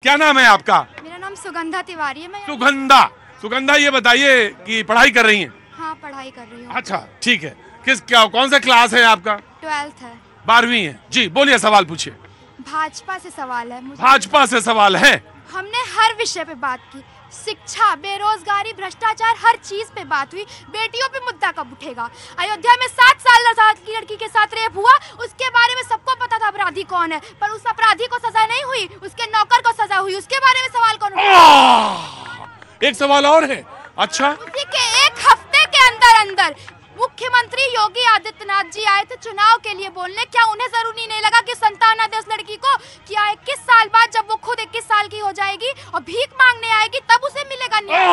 क्या नाम है आपका? मेरा नाम सुगंधा तिवारी है। मैं सुगंधा ये बताइए कि पढ़ाई कर रही हैं? हाँ, पढ़ाई कर रही हूँ। अच्छा, ठीक है। कौन सा क्लास है आपका? 12th है। 12वीं है। जी बोलिए, सवाल पूछिए। भाजपा से सवाल है मुझे। भाजपा से सवाल है। हमने हर विषय पे बात की, शिक्षा, बेरोजगारी, भ्रष्टाचार, हर चीज पे बात हुई। बेटियों पे मुद्दा कब उठेगा? अयोध्या में 7 साल की लड़की के साथ रेप हुआ, उसके बारे में सबको पता था अपराधी कौन है, पर उस अपराधी को सजा नहीं हुई, उसके नौकर को सजा हुई। उसके बारे में सवाल कौन उठाएगा? एक सवाल और है। अच्छा, उसी के एक हफ्ते के अंदर मुख्यमंत्री योगी आदित्यनाथ जी आए थे चुनाव के लिए बोलने। क्या उन्हें जरूरी नहीं लगा कि संतान दे उस लड़की को? क्या 21 साल बाद जब वो खुद 21 साल की हो जाएगी और भीख मांगने आएगी तब उसे मिलेगा न्याय?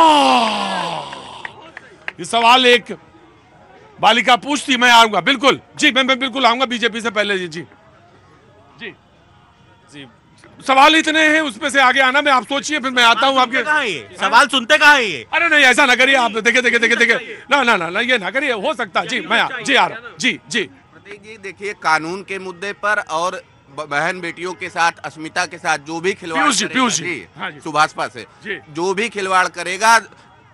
ये सवाल एक बालिका पूछती, मैं आऊंगा बिल्कुल। जी मैं बिल्कुल आऊंगा बीजेपी से पहले। जी जी जी जी सवाल इतने हैं, उसमें से आगे आना। मैं आप सोचिए, फिर मैं आता हूँ आपके। सवाल सुनते कहाँ है ये? अरे नहीं, ऐसा ना करिए आप। देखिए ना ये ना करिए। हो सकता है। जी मैं आ रहा हूँ। जी प्रतीक जी, देखिए, कानून के मुद्दे पर और बहन बेटियों के साथ, अस्मिता के साथ जो भी खिलवाड़ करेगा, सुभाषपा से जो भी खिलवाड़ करेगा,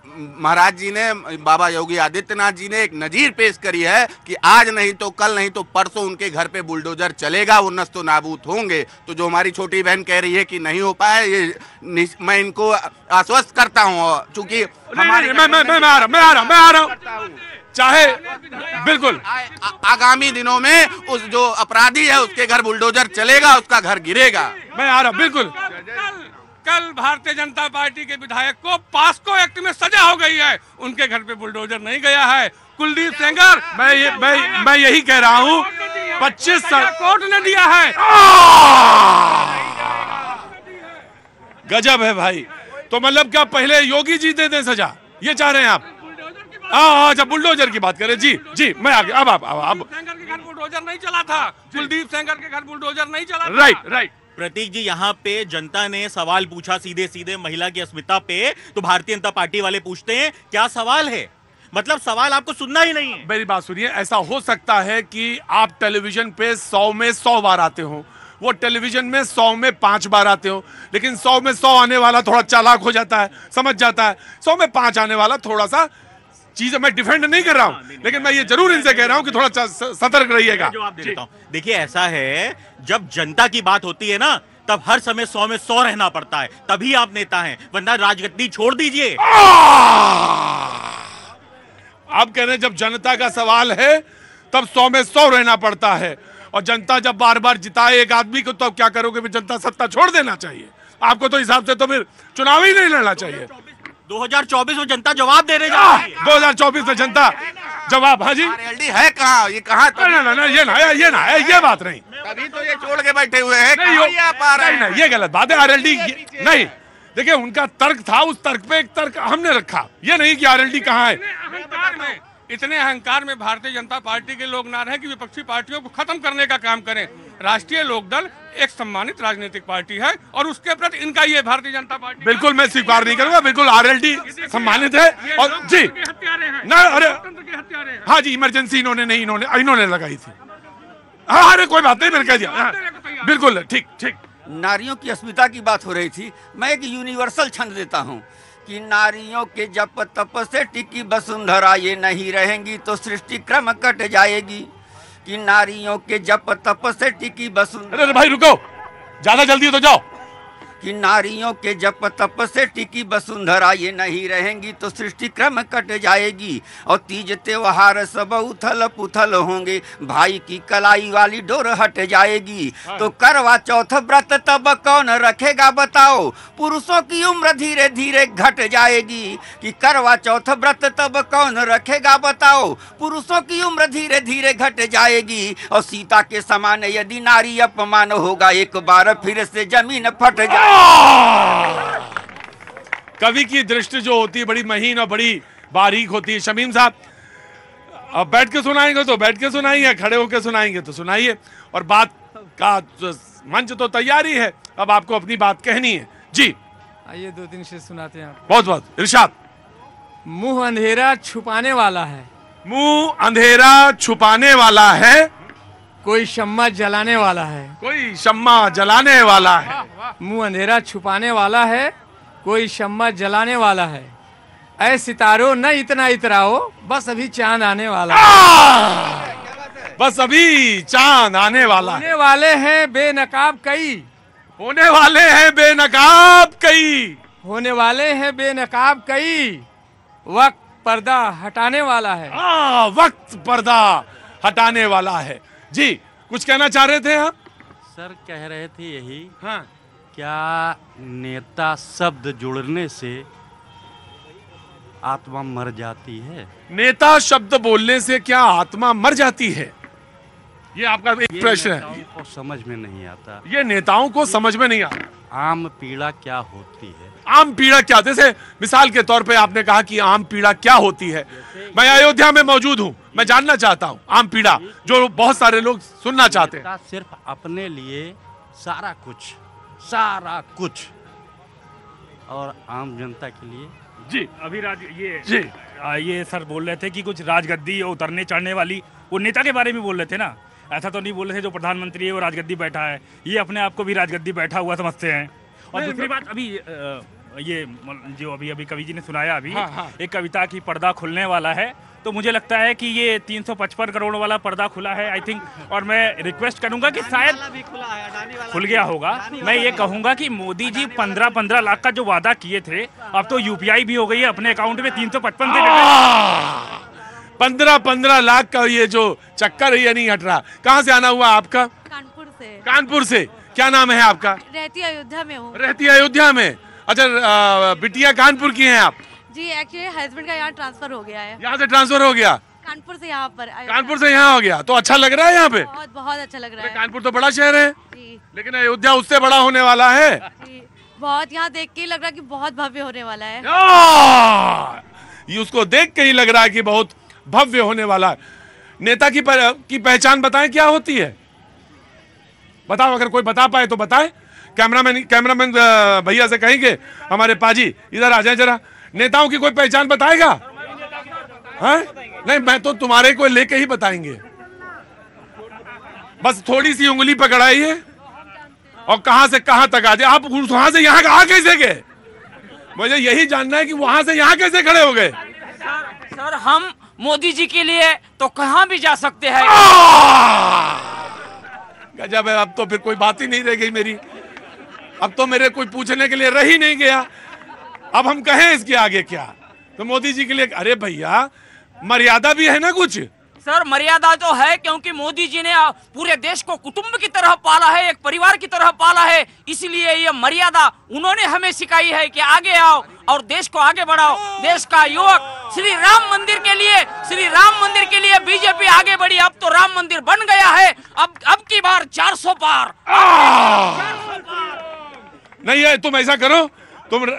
महाराज जी ने, बाबा योगी आदित्यनाथ जी ने एक नजीर पेश करी है कि आज नहीं तो कल, नहीं तो परसों उनके घर पे बुलडोजर चलेगा, वो नस्तो नाबूद होंगे। तो जो हमारी छोटी बहन कह रही है कि नहीं हो पाया, ये मैं इनको आश्वस्त करता हूँ। चूंकि हमारे मैं आ रहा हूँ। चाहे बिल्कुल आगामी दिनों में उस जो अपराधी है उसके घर बुलडोजर चलेगा, उसका घर गिरेगा। मैं आ रहा हूँ बिल्कुल। कल भारतीय जनता पार्टी के विधायक को पास्को एक्ट में सजा हो गई है, उनके घर पे बुलडोजर नहीं गया है। कुलदीप सेंगर, मैं यही कह रहा हूँ, 25 साल कोर्ट ने दिया है। गजब है भाई। तो मतलब क्या पहले योगी जी दे दें सजा, ये चाह रहे हैं आप? अच्छा, बुलडोजर की बात करें। जी मैं आगे। अब सेंगर के घर बुलडोजर नहीं चला था, कुलदीप सेंगर के घर बुलडोजर नहीं चला था। राइट। प्रतीक जी, यहाँ पे जनता ने सवाल पूछा सीधे महिला की अस्मिता पे, तो भारतीय जनता पार्टी वाले पूछते हैं क्या सवाल है? मतलब सवाल आपको सुनना ही नहीं है। मेरी बात सुनिए, ऐसा हो सकता है कि आप टेलीविजन पे 100 में 100 बार आते हो, वो टेलीविजन में 100 में 5 बार आते हो, लेकिन 100 में 100 आने वाला थोड़ा चालाक हो जाता है, समझ जाता है। 100 में 5 आने वाला थोड़ा सा चीजें, मैं डिफेंड नहीं कर रहा हूं, लेकिन मैं ये जरूर इनसे कह रहा हूं कि थोड़ा सतर्क रहिएगा। जवाब दे देता हूं। देखिए, ऐसा है, जब जनता की बात होती है ना, तब हर समय 100 में 100 रहना पड़ता है, तभी आप नेता हैं, वरना राजगद्दी छोड़ दीजिए। आप कह रहे हैं जब जनता का सवाल है तब 100 में 100 रहना पड़ता है, और जनता जब बार बार जिताए एक आदमी को, तो क्या करोगे? फिर जनता सत्ता छोड़ देना चाहिए आपको। तो हिसाब से तो फिर चुनाव ही नहीं लड़ना चाहिए। 2024 में जनता जवाब देने जा रही है। 2024 में जनता जवाब। हाँ जी, आरएलडी है कहाँ? ये कहाँ? ये बात नहीं। तभी तो ये छोड़ के बैठे हुए हैं। नहीं, ये गलत बात है। आरएलडी नहीं, देखिए उनका तर्क था, उस तर्क पे एक तर्क हमने रखा। ये नहीं कि आरएलडी कहाँ है। इतने अहंकार में भारतीय जनता पार्टी के लोग ना रहे कि विपक्षी पार्टियों को खत्म करने का काम करें। राष्ट्रीय लोकदल एक सम्मानित राजनीतिक पार्टी है, और उसके प्रति इनका ये भारतीय जनता पार्टी, बिल्कुल मैं स्वीकार नहीं करूंगा। बिल्कुल आरएलडी सम्मानित है। और जी ना, अरे हाँ जी, इमरजेंसी इन्होंने लगाई थी। हाँ, अरे कोई बात नहीं, मैंने कह दिया। बिल्कुल ठीक। नारियों की अस्मिता की बात हो रही थी। मैं एक यूनिवर्सल छंद देता हूँ कि नारियों के जप तप से टिकी वसुंधरा, ये नहीं रहेंगी तो सृष्टि क्रम कट जाएगी। कि नारियों के जप तप से टिकी वसुंधरा। अरे भाई रुको, ज्यादा जल्दी तो जाओ। कि नारियों के जप तप से टिकी वसुंधरा, ये नहीं रहेंगी तो सृष्टि क्रम कट जाएगी। और तीज त्योहार सब उथल पुथल होंगे, भाई की कलाई वाली डोर हट जाएगी। तो करवा चौथ व्रत तब कौन रखेगा बताओ, पुरुषों की उम्र धीरे धीरे घट जाएगी। कि करवा चौथ व्रत तब कौन रखेगा बताओ, पुरुषों की उम्र धीरे धीरे घट जाएगी। और सीता के समान यदि नारी अपमान होगा, एक बार फिर से जमीन फट जाएगी। कवि की दृष्टि जो होती है बड़ी महीन और बड़ी बारीक होती है। शमीम साहब, अब बैठ के सुनाएंगे तो बैठ के सुनाइए, खड़े होकर सुनाएंगे तो सुनाइए, और बात का मंच तो तैयारी है, अब आपको अपनी बात कहनी है। जी आइए 2-3 शेर सुनाते हैं। बहुत इरशाद। मुंह अंधेरा छुपाने वाला है। मुंह अंधेरा छुपाने वाला है। कोई शम्मा जलाने वाला है, कोई शम्मा जलाने वाला है, मुंह अंधेरा छुपाने वाला है, कोई शम्मा जलाने वाला है। ऐ सितारों न इतना इतराओ, बस अभी चांद आने वाला है। बस अभी चांद आने वाला है। होने वाले हैं बेनकाब कई, होने वाले हैं बेनकाब कई, होने वाले हैं बेनकाब कई, वक्त पर्दा हटाने वाला है। वक्त पर्दा हटाने वाला है। जी कुछ कहना चाह रहे थे आप? सर कह रहे थे यही, हाँ, क्या नेता शब्द जुड़ने से आत्मा मर जाती है? नेता शब्द बोलने से क्या आत्मा मर जाती है? ये आपका एक प्रश्न है। को समझ में नहीं आता। ये नेताओं को समझ में नहीं आता। आम पीड़ा क्या होती है? आम पीड़ा क्या? जैसे मिसाल के तौर पे आपने कहा कि आम पीड़ा क्या होती है। मैं अयोध्या में मौजूद हूँ, मैं जानना चाहता हूँ आम पीड़ा, जो बहुत सारे लोग सुनना चाहते हैं। सिर्फ अपने लिए सारा कुछ और आम जनता के लिए। जी अभी ये सर बोल रहे थे कि कुछ राजगद्दी उतरने चढ़ने वाली, वो नेता के बारे में बोल रहे थे ना, ऐसा तो नहीं बोल रहे थे जो प्रधानमंत्री है वो राजगद्दी बैठा है। ये अपने आप को भी राजगद्दी बैठा हुआ समझते हैं। और दूसरी बात, अभी ये जो अभी कवि जी ने सुनाया अभी, एक कविता की पर्दा खुलने वाला है, तो मुझे लगता है कि ये 355 करोड़ वाला पर्दा खुला है आई थिंक। और मैं रिक्वेस्ट करूंगा कि शायद खुल गया होगा। मैं ये कहूंगा कि मोदी जी 15-15 लाख का जो वादा किए थे, अब तो यूपीआई भी हो गई है अपने अकाउंट में 355 से 15 लाख का ये जो चक्कर है ये नहीं हट रहा। कहाँ से आना हुआ आपका? कानपुर से। कानपुर से। क्या नाम है आपका? रहती अयोध्या में हूँ। रहती अयोध्या में। अच्छा, बिटिया कानपुर की हैं आप? जी एक्चुअली हस्बैंड का यहाँ ट्रांसफर हो गया है। यहाँ से ट्रांसफर हो गया? कानपुर से यहाँ पर। कानपुर से यहाँ हो गया, तो अच्छा लग रहा है यहाँ पे? बहुत अच्छा लग रहा है। कानपुर तो बड़ा शहर है जी, लेकिन अयोध्या उससे बड़ा होने वाला है। जी, बहुत यहाँ देख के लग रहा है कि बहुत भव्य होने वाला है। ये उसको देख के ही लग रहा है कि बहुत भव्य होने वाला है। नेता की पहचान बताएं, क्या होती है? बताओ, अगर कोई बता पाए तो बताए। कैमरामैन भैया से कहेंगे, हमारे पाजी इधर आ जाए जरा, नेताओं की कोई पहचान बताएगा? हाँ? नहीं, मैं तो तुम्हारे को लेके ही बताएंगे। बस थोड़ी सी उंगली पकड़ाइए और कहां से कहां तक आ जाए। आप वहां से यहां आ कैसे गए? मुझे यही जानना है कि वहां से यहां कैसे खड़े हो गए? सर हम मोदी जी के लिए तो कहां भी जा सकते हैं। गजब है, अब तो फिर कोई बात ही नहीं रह गई मेरी। अब तो मेरे कोई पूछने के लिए रह ही नहीं गया। अब हम कहें इसके आगे क्या? तो मोदी जी के लिए, अरे भैया मर्यादा भी है ना कुछ। सर मर्यादा तो है, क्योंकि मोदी जी ने पूरे देश को कुटुंब की तरह पाला है, एक परिवार की तरह पाला है, इसलिए ये मर्यादा उन्होंने हमें सिखाई है कि आगे आओ और देश को आगे बढ़ाओ। देश का युवक श्री राम मंदिर के लिए बीजेपी आगे बढ़ी। अब तो राम मंदिर बन गया है, अब की बार 400 पार। नहीं है, तुम ऐसा करो, तुम